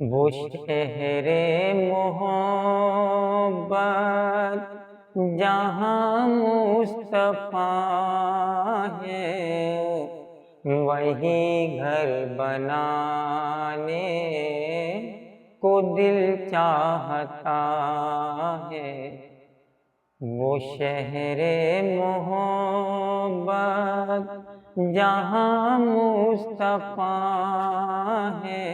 وہ شہر محبت جہاں مصطفیٰ ہے، وہی گھر بنانے کو دل چاہتا ہے۔ وہ شہر محبت جہاں مصطفیٰ ہے،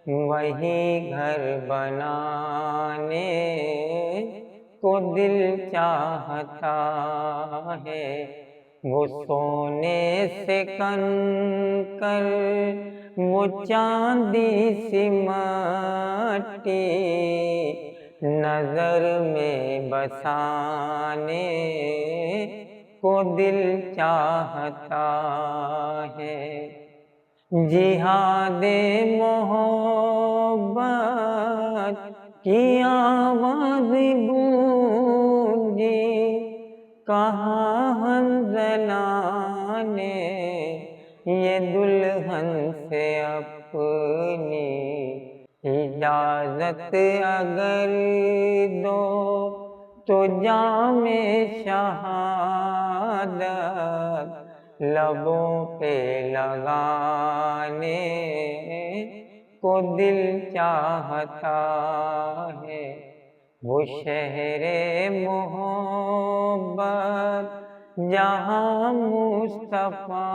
وہی گھر بنانے کو دل چاہتا ہے۔ وہ سونے سے کنکر، وہ چاندی سی مٹی، نظر میں بسانے کو دل چاہتا ہے۔ جہاد محبت کی آواز گونجی، کہا حنظلہ نے یہ دلہن سے اپنی اجازت اگر دو تو جام شہادت لبوں پہ لگانے کو دل چاہتا ہے۔ وہ شہر محبت جہاں مصطفیٰ